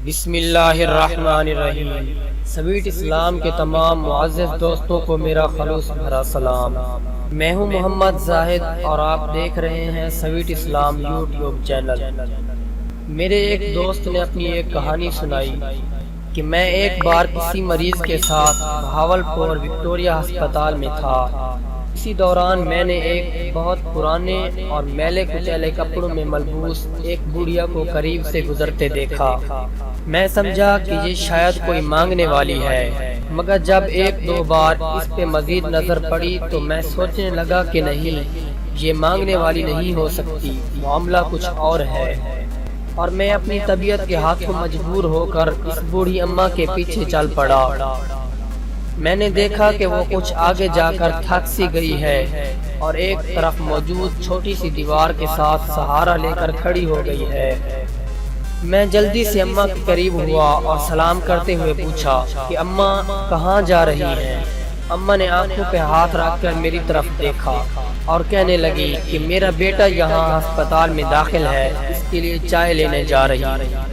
بسم اللہ الرحمن الرحیم۔ سویٹ اسلام کے تمام معزز دوستوں کو میرا خلوص بھرا سلام۔ میں ہوں محمد زاہد اور آپ دیکھ رہے ہیں سویٹ اسلام یوٹیوب چینل۔ میرے ایک دوست نے اپنی ایک کہانی سنائی کہ میں ایک بار کسی مریض کے ساتھ بہاولپور وکٹوریا ہسپتال میں تھا۔ اسی دوران میں نے ایک بہت پرانے اور میلے کچیلے کپڑوں میں ملبوس ایک بوڑھیا کو قریب سے گزرتے دیکھا۔ میں سمجھا کہ یہ شاید کوئی مانگنے والی ہے، مگر جب ایک دو بار اس پہ مزید نظر پڑی تو میں سوچنے لگا کہ نہیں، یہ مانگنے والی نہیں ہو سکتی، معاملہ کچھ اور ہے۔ اور میں اپنی طبیعت کے ہاتھوں مجبور ہو کر اس بوڑھی اماں کے پیچھے چل پڑا۔ میں نے دیکھا کہ وہ کچھ آگے جا کر تھک سی گئی ہے اور ایک طرف موجود چھوٹی سی دیوار کے ساتھ سہارا لے کر کھڑی ہو گئی ہے۔ میں جلدی سے اماں کے قریب ہوا اور سلام کرتے ہوئے پوچھا کہ اماں کہاں جا رہی ہیں؟ اماں نے آنکھوں پہ ہاتھ رکھ کر میری طرف دیکھا اور کہنے لگی کہ میرا بیٹا یہاں ہسپتال میں داخل ہے، اس کے لیے چائے لینے جا رہی ہے۔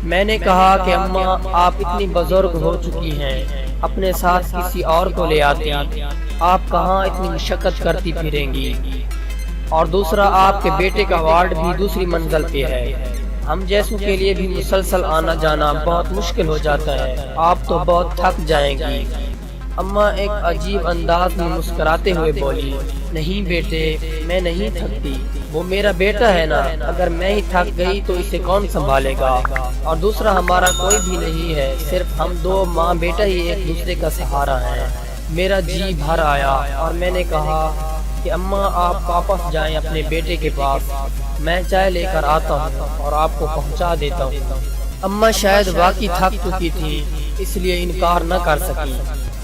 میں نے کہا کہ اماں آپ اتنی بزرگ ہو چکی ہیں، اپنے ساتھ کسی اور کو لے آتی، آپ کہاں اتنی مشقت کرتی پھریں گی؟ اور دوسرا آپ کے بیٹے کا وارڈ بھی دوسری منزل پہ ہے، ہم جیسوں کے لیے بھی مسلسل آنا جانا بہت مشکل ہو جاتا ہے، آپ تو بہت تھک جائیں گی۔ اماں ایک عجیب انداز میں مسکراتے ہوئے بولی، نہیں بیٹے، میں نہیں تھکتی، وہ میرا بیٹا ہے نا، اگر میں ہی تھک گئی تو اسے کون سنبھالے گا؟ اور دوسرا ہمارا کوئی بھی نہیں ہے، صرف ہم دو ماں بیٹا ہی ایک دوسرے کا سہارا ہیں۔ میرا جی بھر آیا اور میں نے کہا کہ اماں آپ واپس جائیں اپنے بیٹے کے پاس، میں چائے لے کر آتا ہوں اور آپ کو پہنچا دیتا ہوں۔ اماں شاید واقعی تھک چکی تھی، اس لیے انکار نہ کر سکی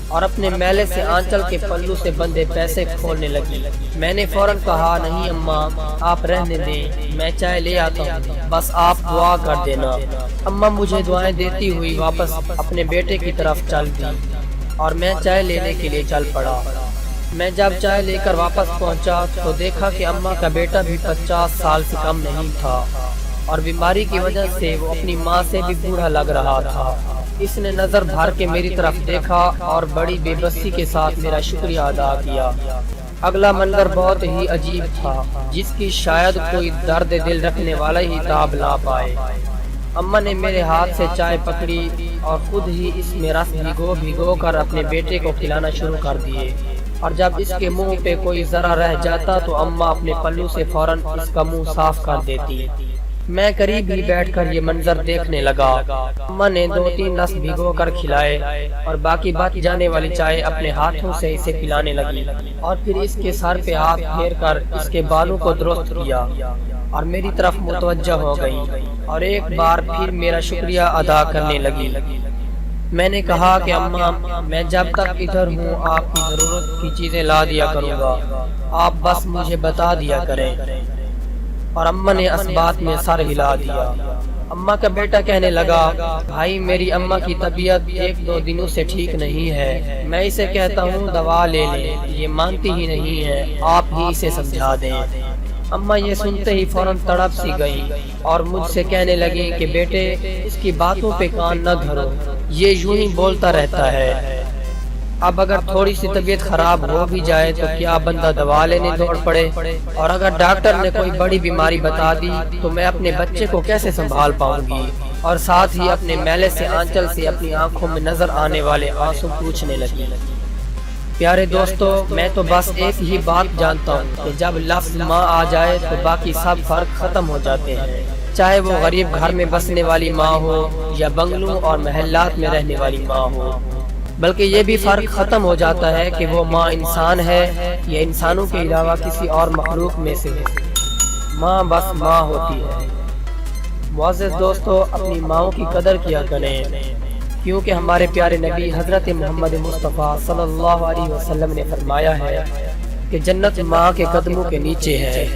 اور اپنے میلے سے آنچل کے پلو سے بندے پیسے کھولنے لگی۔ میں نے فوراً کہا نہیں اماں، آپ رہنے دیں، میں چائے لے آتا ہوں، بس آپ دعا کر دینا۔ اماں مجھے دعائیں دیتی ہوئی واپس اپنے بیٹے کی طرف چل دی اور میں چائے لینے کے لیے چل پڑا۔ میں جب چائے لے کر واپس پہنچا تو دیکھا کہ اماں کا بیٹا بھی 50 سال سے کم نہیں تھا اور بیماری کی وجہ سے وہ اپنی ماں سے بھی بوڑھا لگ رہا تھا۔ اس نے نظر بھر کے میری طرف دیکھا اور بڑی بے بسی کے ساتھ میرا شکریہ ادا کیا۔ اگلا منظر بہت ہی عجیب تھا، جس کی شاید کوئی درد دل رکھنے والا ہی تاب لا پائے۔ اماں نے میرے ہاتھ سے چائے پکڑی اور خود ہی اس میں رس بھگو کر اپنے بیٹے کو کھلانا شروع کر دیے، اور جب اس کے منہ پہ کوئی ذرا رہ جاتا تو اماں اپنے پلو سے فوراً اس کا منہ صاف کر دیتی۔ میں قریب ہی بیٹھ کر یہ منظر دیکھنے لگا۔ اماں نے 2-3 رس بھگو کر کھلائے اور باقی بچ جانے والی چائے اپنے ہاتھوں سے اسے پلانے لگی، اور پھر اس کے سر پہ ہاتھ پھیر کر اس کے بالوں کو درست کیا اور میری طرف متوجہ ہو گئی اور ایک بار پھر میرا شکریہ ادا کرنے لگی۔ میں نے کہا کہ اماں میں جب تک ادھر ہوں آپ کی ضرورت کی چیزیں لا دیا کروں گا، آپ بس مجھے بتا دیا کریں۔ اور اماں نے اس بات میں سر ہلا دیا۔ اماں کا بیٹا کہنے لگا، بھائی میری اماں کی طبیعت 1-2 دنوں سے ٹھیک نہیں ہے، میں اسے کہتا ہوں دوا لے لیں، یہ مانتی ہی نہیں ہے، آپ ہی اسے سمجھا دیں۔ اماں یہ سنتے ہی فوراً تڑپ سی گئی اور مجھ سے کہنے لگی کہ بیٹے اس کی باتوں پہ کان نہ دھرو، یہ یوں ہی بولتا رہتا ہے، اب اگر تھوڑی سی طبیعت خراب ہو بھی جائے تو کیا بندہ دوا لینے دوڑ پڑے، اور اگر ڈاکٹر نے کوئی بڑی بیماری بتا دی تو میں اپنے بچے کو کیسے سنبھال پاؤں گی؟ اور ساتھ ہی اپنے میلے سے آنچل سے اپنی آنکھوں میں نظر آنے والے آنسو پوچھنے لگی۔ پیارے دوستو، میں تو بس ایک ہی بات جانتا ہوں کہ جب لفظ ماں آ جائے تو باقی سب فرق ختم ہو جاتے ہیں، چاہے وہ غریب گھر میں بسنے والی ماں ہو یا بنگلوں اور محلات میں رہنے والی ماں ہو، بلکہ یہ بھی فرق ختم ہو جاتا ہے کہ وہ ماں انسان ہے یا انسانوں کے علاوہ کسی اور مخلوق میں سے ہے، ماں بس ماں ہوتی ہے۔ معزز دوستو، اپنی ماؤں کی قدر کیا کریں، کیونکہ ہمارے پیارے نبی حضرت محمد مصطفیٰ صلی اللہ علیہ وسلم نے فرمایا ہے کہ جنت ماں کے قدموں کے نیچے ہے۔